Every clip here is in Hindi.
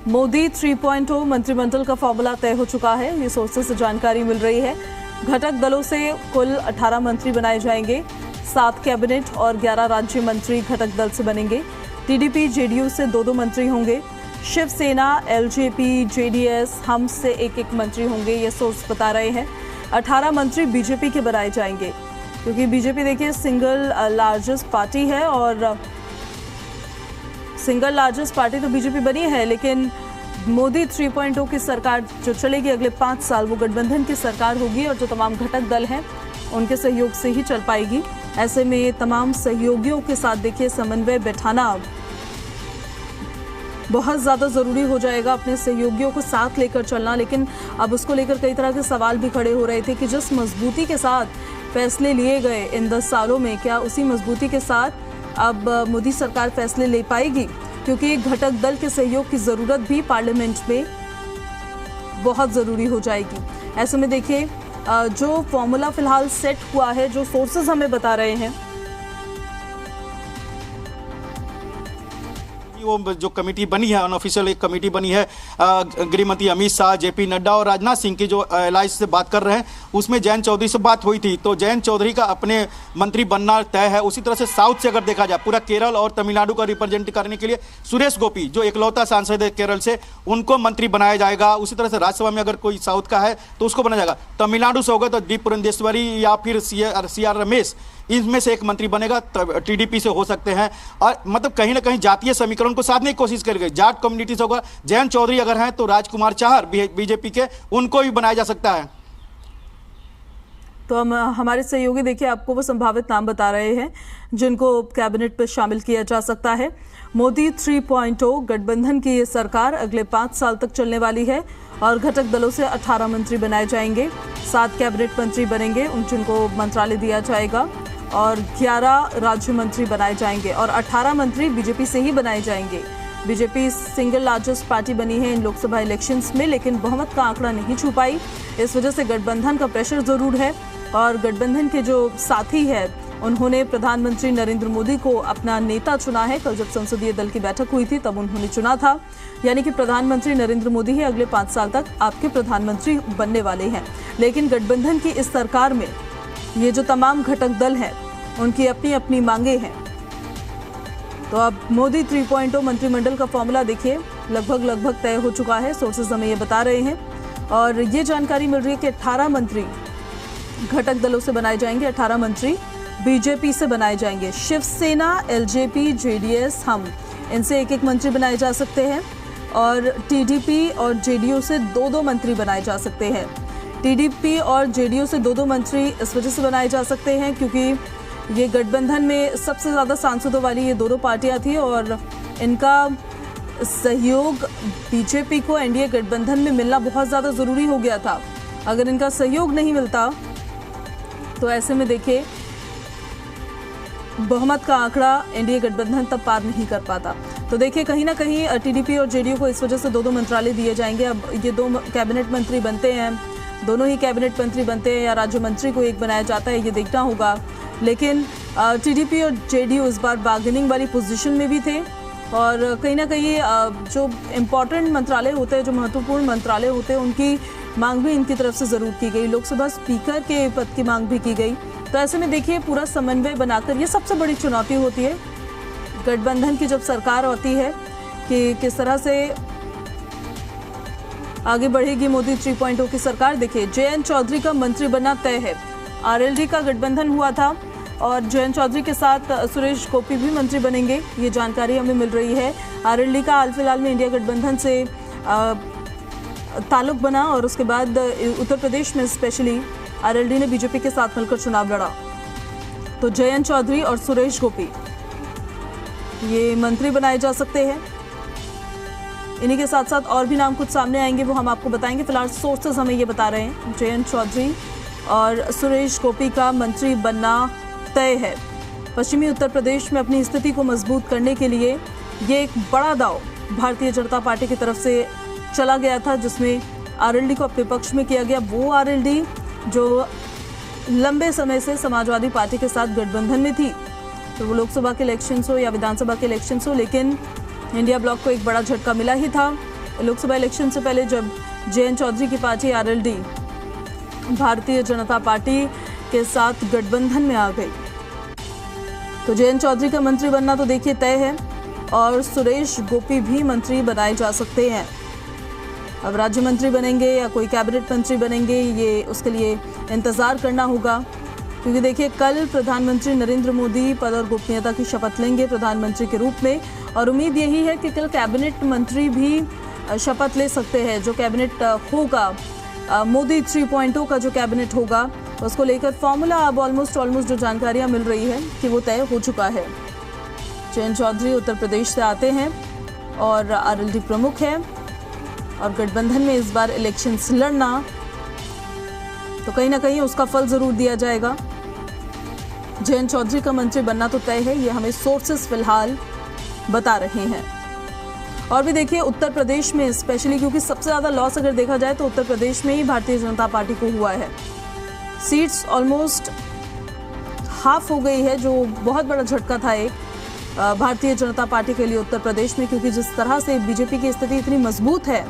मोदी 3.0 मंत्रिमंडल का फॉर्मूला तय हो चुका है, ये सोर्सेस से जानकारी मिल रही है। घटक दलों से कुल 18 मंत्री बनाए जाएंगे, 7 कैबिनेट और 11 राज्य मंत्री घटक दल से बनेंगे। टीडीपी जेडीयू से 2-2 मंत्री होंगे, शिवसेना, एलजेपी, जेडीएस, हम से 1-1 मंत्री होंगे, ये सोर्स बता रहे हैं। 18 मंत्री बीजेपी के बनाए जाएंगे, क्योंकि बीजेपी देखिए सिंगल लार्जेस्ट पार्टी है और सिंगल लार्जेस्ट पार्टी तो बीजेपी बनी है, लेकिन मोदी 3.0 की सरकार जो चलेगी अगले 5 साल वो गठबंधन की सरकार होगी और जो तमाम घटक दल हैं उनके सहयोग से ही चल पाएगी। ऐसे में ये तमाम सहयोगियों के साथ देखिए समन्वय बैठाना बहुत ज़्यादा ज़रूरी हो जाएगा, अपने सहयोगियों को साथ लेकर चलना। लेकिन अब उसको लेकर कई तरह के सवाल भी खड़े हो रहे थे कि जिस मजबूती के साथ फैसले लिए गए इन 10 सालों में, क्या उसी मजबूती के साथ अब मोदी सरकार फैसले ले पाएगी, क्योंकि घटक दल के सहयोग की ज़रूरत भी पार्लियामेंट में बहुत ज़रूरी हो जाएगी। ऐसे में देखिए जो फॉर्मूला फिलहाल सेट हुआ है, जो सोर्सेज हमें बता रहे हैं, वो जो कमेटी बनी है, अनऑफिशियल एक कमेटी बनी है, गृह मंत्री अमित शाह, जेपी नड्डा और राजनाथ सिंह की जो एलायंस से बात कर रहे हैं, उसमें जयंत चौधरी से बात हुई थी। तो जयंत चौधरी का अपने मंत्री बनना तय है। उसी तरह से साउथ से अगर देखा जाए, पूरा केरल और तमिलनाडु का रिप्रेजेंट करने के लिए सुरेश गोपी जो इकलौता सांसद है केरल से, उनको मंत्री बनाया जाएगा। उसी तरह से राज्यसभा में अगर कोई साउथ का है तो उसको बनाया जाएगा। तमिलनाडु से होगा तो डी पुरंदेश्वरी या फिर सी.आर. रमेश, इनमें से एक मंत्री बनेगा। टीडीपी से हो सकते हैं। और मतलब कहीं ना कहीं जातीय समीकरण को साधने की कोशिश करेंगे। जाट कम्युनिटी से होगा। जयंत चौधरी अगर हैं तो राजकुमार चाहर बीजेपी के, उनको भी बनाया जा सकता है। तो हम हमारे सहयोगी देखिए आपको वो संभावित नाम बता रहे हैं जिनको कैबिनेट पर शामिल किया जा सकता है। मोदी 3.0 गठबंधन की ये सरकार अगले 5 साल तक चलने वाली है और घटक दलों से 18 मंत्री बनाए जाएंगे, 7 कैबिनेट मंत्री बनेंगे, जिनको मंत्रालय दिया जाएगा और 11 राज्य मंत्री बनाए जाएंगे और 18 मंत्री बीजेपी से ही बनाए जाएंगे। बीजेपी सिंगल लार्जेस्ट पार्टी बनी है इन लोकसभा इलेक्शंस में, लेकिन बहुमत का आंकड़ा नहीं छू पाई। इस वजह से गठबंधन का प्रेशर जरूर है और गठबंधन के जो साथी है उन्होंने प्रधानमंत्री नरेंद्र मोदी को अपना नेता चुना है। कल जब संसदीय दल की बैठक हुई थी तब उन्होंने चुना था, यानी कि प्रधानमंत्री नरेंद्र मोदी ही अगले 5 साल तक आपके प्रधानमंत्री बनने वाले हैं। लेकिन गठबंधन की इस सरकार में ये जो तमाम घटक दल हैं उनकी अपनी अपनी मांगे हैं। तो अब मोदी 3.0 मंत्रिमंडल का फॉर्मूला देखिए लगभग तय हो चुका है, सोर्सेज हमें ये बता रहे हैं। और ये जानकारी मिल रही है कि 18 मंत्री घटक दलों से बनाए जाएंगे, 18 मंत्री बीजेपी से बनाए जाएंगे। शिवसेना, एलजेपी, जेडीएस, हम, इनसे 1-1 मंत्री बनाए जा सकते हैं और टीडीपी और जेडीयू से 2-2 मंत्री बनाए जा सकते हैं। टीडीपी और जेडीयू से 2-2 मंत्री इस वजह से बनाए जा सकते हैं क्योंकि ये गठबंधन में सबसे ज़्यादा सांसदों वाली ये दोनों पार्टियां थी और इनका सहयोग बीजेपी को एनडीए गठबंधन में मिलना बहुत ज़्यादा ज़रूरी हो गया था। अगर इनका सहयोग नहीं मिलता तो ऐसे में देखिए बहुमत का आंकड़ा एनडीए गठबंधन तब पार नहीं कर पाता। तो देखिए कहीं ना कहीं टीडीपी और जेडीयू को इस वजह से 2-2 मंत्रालय दिए जाएंगे। अब ये 2 कैबिनेट मंत्री बनते हैं, दोनों ही कैबिनेट मंत्री बनते हैं या राज्य मंत्री को एक बनाया जाता है, ये देखना होगा। लेकिन टीडीपी और जेडीयू इस बार बार्गेनिंग वाली पोजीशन में भी थे और कहीं ना कहीं जो इम्पोर्टेंट मंत्रालय होते हैं, जो महत्वपूर्ण मंत्रालय होते हैं, उनकी मांग भी इनकी तरफ से ज़रूर की गई। लोकसभा स्पीकर के पद की मांग भी की गई। तो ऐसे में देखिए पूरा समन्वय बनाकर, ये सबसे बड़ी चुनौती होती है गठबंधन की जब सरकार होती है कि किस तरह से आगे बढ़ेगी मोदी 3.0 की सरकार। देखिए जयंत चौधरी का मंत्री बनना तय है। आरएलडी का गठबंधन हुआ था और जयंत चौधरी के साथ सुरेश गोपी भी मंत्री बनेंगे, ये जानकारी हमें मिल रही है। आरएलडी का हाल फिलहाल में इंडिया गठबंधन से ताल्लुक बना और उसके बाद उत्तर प्रदेश में स्पेशली आरएलडी ने बीजेपी के साथ मिलकर चुनाव लड़ा। तो जयंत चौधरी और सुरेश गोपी ये मंत्री बनाए जा सकते हैं। इन्हीं के साथ साथ और भी नाम कुछ सामने आएंगे, वो हम आपको बताएंगे। फिलहाल सोर्सेज हमें ये बता रहे हैं जयंत चौधरी और सुरेश गोपी का मंत्री बनना तय है। पश्चिमी उत्तर प्रदेश में अपनी स्थिति को मजबूत करने के लिए ये एक बड़ा दांव भारतीय जनता पार्टी की तरफ से चला गया था, जिसमें आरएलडी को अपने पक्ष में किया गया। वो आरएलडी जो लंबे समय से समाजवादी पार्टी के साथ गठबंधन में थी, तो वो लोकसभा के इलेक्शंस हो या विधानसभा के इलेक्शंस हो, लेकिन इंडिया ब्लॉक को एक बड़ा झटका मिला ही था लोकसभा इलेक्शन से पहले जब जयंत चौधरी की party RLD Bharatiya Janata party के साथ गठबंधन में आ गई, तो जयंत चौधरी का मंत्री बनना तो देखिए तय है और सुरेश गोपी भी मंत्री बनाए जा सकते हैं। अब राज्य मंत्री बनेंगे या कोई कैबिनेट मंत्री बनेंगे, ये उसके लिए इंतजार करना होगा, क्योंकि देखिए कल प्रधानमंत्री नरेंद्र मोदी पद और गोपनीयता की शपथ लेंगे प्रधानमंत्री के रूप में, और उम्मीद यही है कि कल कैबिनेट मंत्री भी शपथ ले सकते हैं। जो कैबिनेट होगा, मोदी 3.0 का जो कैबिनेट होगा, उसको लेकर फॉर्मूला अब ऑलमोस्ट जो जानकारियां मिल रही है कि वो तय हो चुका है। जयंत चौधरी उत्तर प्रदेश से आते हैं और आरएलडी प्रमुख है, और गठबंधन में इस बार इलेक्शंस लड़ना तो कहीं ना कहीं उसका फल जरूर दिया जाएगा। जयंत चौधरी का मंत्री बनना तो तय है, ये हमें सोर्सेस फिलहाल बता रहे हैं। और भी देखिए उत्तर प्रदेश में स्पेशली, क्योंकि सबसे ज्यादा लॉस अगर देखा जाए तो उत्तर प्रदेश में ही भारतीय जनता पार्टी को हुआ है। सीट्स ऑलमोस्ट हाफ हो गई है, जो बहुत बड़ा झटका था एक भारतीय जनता पार्टी के लिए उत्तर प्रदेश में, क्योंकि जिस तरह से बीजेपी की स्थिति इतनी मजबूत है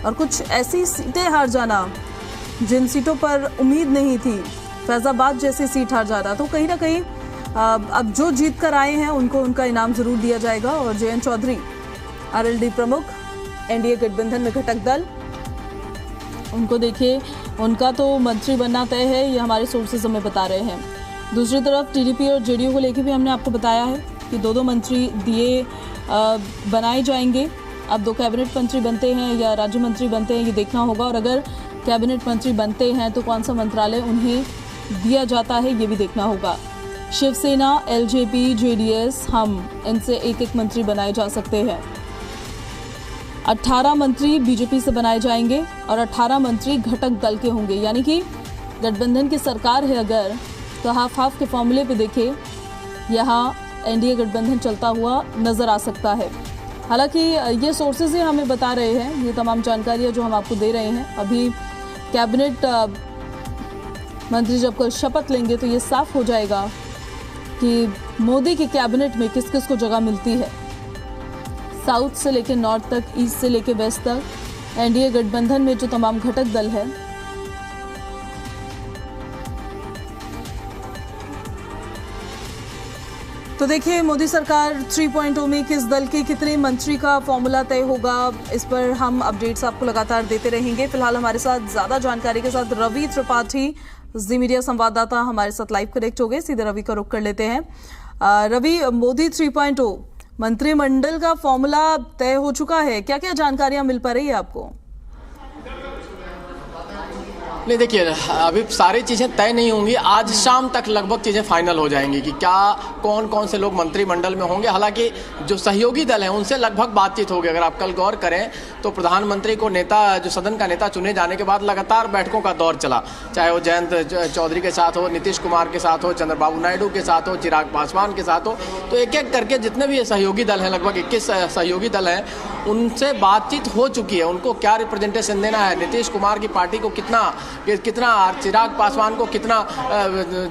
और कुछ ऐसी सीटें हार जाना जिन सीटों पर उम्मीद नहीं थी, फैजाबाद जैसी सीट हार जाना, तो कहीं ना कहीं अब जो जीत कर आए हैं उनको उनका इनाम जरूर दिया जाएगा। और जयंत चौधरी आरएलडी प्रमुख, एनडीए गठबंधन में घटक दल, उनको देखिए उनका तो मंत्री बनना तय है, ये हमारे सोर्सेज हमें बता रहे हैं। दूसरी तरफ टीडीपी और जेडीयू को लेकर भी हमने आपको बताया है कि दो मंत्री दिए बनाए जाएंगे। अब 2 कैबिनेट मंत्री बनते हैं या राज्य मंत्री बनते हैं, ये देखना होगा, और अगर कैबिनेट मंत्री बनते हैं तो कौन सा मंत्रालय उन्हें दिया जाता है, ये भी देखना होगा। शिवसेना, एलजेपी, जेडीएस, हम इनसे एक मंत्री बनाए जा सकते हैं। 18 मंत्री बीजेपी से बनाए जाएंगे और 18 मंत्री घटक दल के होंगे, यानी कि गठबंधन की सरकार है अगर, तो हाफ के फॉर्मूले पे देखिए यहाँ एनडीए गठबंधन चलता हुआ नजर आ सकता है। हालांकि ये सोर्सेज ही हमें बता रहे हैं, ये तमाम जानकारियाँ जो हम आपको दे रहे हैं। अभी कैबिनेट मंत्री जब कल शपथ लेंगे तो ये साफ हो जाएगा कि मोदी के कैबिनेट में किस किस को जगह मिलती है। साउथ से लेकर नॉर्थ तक, ईस्ट से लेकर वेस्ट तक, एनडीए गठबंधन में जो तमाम घटक दल है, तो देखिए मोदी सरकार 3.0 में किस दल के कितने मंत्री का फॉर्मूला तय होगा, इस पर हम अपडेट्स आपको लगातार देते रहेंगे। फिलहाल हमारे साथ ज्यादा जानकारी के साथ रवि त्रिपाठी, जी मीडिया संवाददाता, हमारे साथ लाइव कनेक्ट हो गए। सीधे रवि का रुख कर लेते हैं। रवि, मोदी 3.0 मंत्रिमंडल का फॉर्मूला तय हो चुका है, क्या क्या जानकारियां मिल पा रही है आपको? नहीं, देखिए अभी सारी चीज़ें तय नहीं होंगी, आज शाम तक लगभग चीज़ें फाइनल हो जाएंगी कि क्या कौन कौन से लोग मंत्रिमंडल में होंगे। हालांकि जो सहयोगी दल हैं उनसे लगभग बातचीत होगी। अगर आप कल गौर करें तो प्रधानमंत्री को नेता, जो सदन का नेता चुने जाने के बाद लगातार बैठकों का दौर चला, चाहे वो जयंत चौधरी के साथ हो, नीतीश कुमार के साथ हो, चंद्रबाबू नायडू के साथ हो, चिराग पासवान के साथ हो, तो एक एक करके जितने भी सहयोगी दल हैं, लगभग 21 सहयोगी दल हैं, उनसे बातचीत हो चुकी है। उनको क्या रिप्रेजेंटेशन देना है, नीतीश कुमार की पार्टी को कितना, चिराग पासवान को कितना,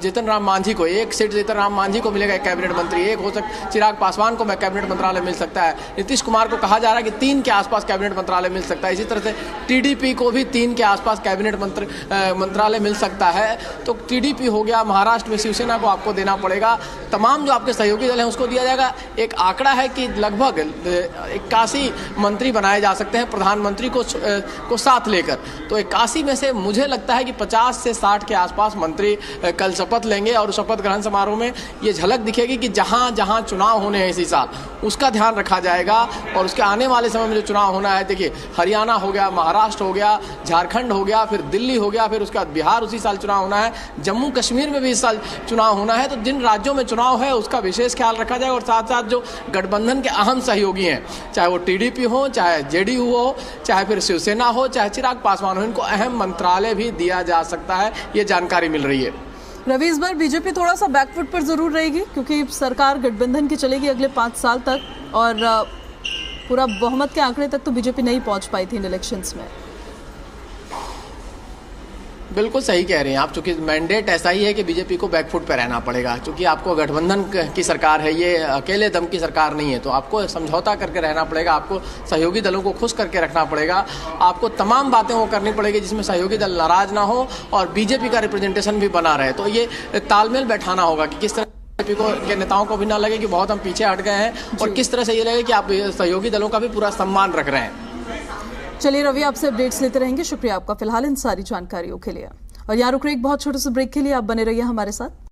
जीतन राम मांझी को 1 सीट, जीतन राम मांझी को मिलेगा एक कैबिनेट मंत्री, एक हो सकता चिराग पासवान को कैबिनेट मंत्रालय मिल सकता है। नीतीश कुमार को कहा जा रहा है कि 3 के आसपास कैबिनेट मंत्रालय मिल सकता है। इसी तरह से टीडीपी को भी 3 के आसपास कैबिनेट मंत्रालय मिल सकता है। तो टीडीपी हो गया, महाराष्ट्र में शिवसेना को आपको देना पड़ेगा, तमाम जो आपके सहयोगी दल हैं उसको दिया जाएगा। एक आंकड़ा है कि लगभग 81 मंत्री बनाए जा सकते हैं प्रधानमंत्री को साथ लेकर। तो 81 में से मुझे लगता है कि 50 से 60 के आसपास मंत्री कल शपथ लेंगे, और शपथ ग्रहण समारोह में ये झलक दिखेगी कि जहां जहां चुनाव होने हैं इसी साल उसका ध्यान रखा जाएगा। और उसके आने वाले समय में जो चुनाव होना है, देखिए हरियाणा हो गया, महाराष्ट्र हो गया, झारखंड हो गया, फिर दिल्ली हो गया, फिर उसके बाद बिहार उसी साल चुनाव होना है, जम्मू कश्मीर में भी इस साल चुनाव होना है। तो जिन राज्यों में चुनाव है उसका विशेष ख्याल रखा जाएगा। और साथ साथ जो गठबंधन के अहम सहयोगी हैं, चाहे वो टीडीपी हो, चाहे जेडीयू हो, चाहे फिर शिवसेना हो, चाहे चिराग पासवान हो, इनको अहम मंत्रालय भी दिया जा सकता है, ये जानकारी मिल रही है। रवि, इस बार बीजेपी थोड़ा सा बैकफुट पर जरूर रहेगी, क्योंकि सरकार गठबंधन की चलेगी अगले 5 साल तक, और पूरा बहुमत के आंकड़े तक तो बीजेपी नहीं पहुंच पाई थी इन इलेक्शंस में। बिल्कुल सही कह रहे हैं आप, चूंकि मैंडेट ऐसा ही है कि बीजेपी को बैकफुट पे रहना पड़ेगा, क्योंकि आपको गठबंधन की सरकार है, ये अकेले दम की सरकार नहीं है, तो आपको समझौता करके रहना पड़ेगा, आपको सहयोगी दलों को खुश करके रखना पड़ेगा, आपको तमाम बातें वो करनी पड़ेगी जिसमें सहयोगी दल नाराज ना हो और बीजेपी का रिप्रेजेंटेशन भी बना रहे। तो ये तालमेल बैठाना होगा कि किस तरह बीजेपी के नेताओं को भी ना लगे कि बहुत हम पीछे हट गए हैं, और किस तरह से ये लगे कि आप सहयोगी दलों का भी पूरा सम्मान रख रहे हैं। चलिए रवि, आपसे अपडेट्स लेते रहेंगे। शुक्रिया आपका फिलहाल इन सारी जानकारियों के लिए। और यहाँ रुक रहे एक बहुत छोटे से ब्रेक के लिए, आप बने रहिए हमारे साथ।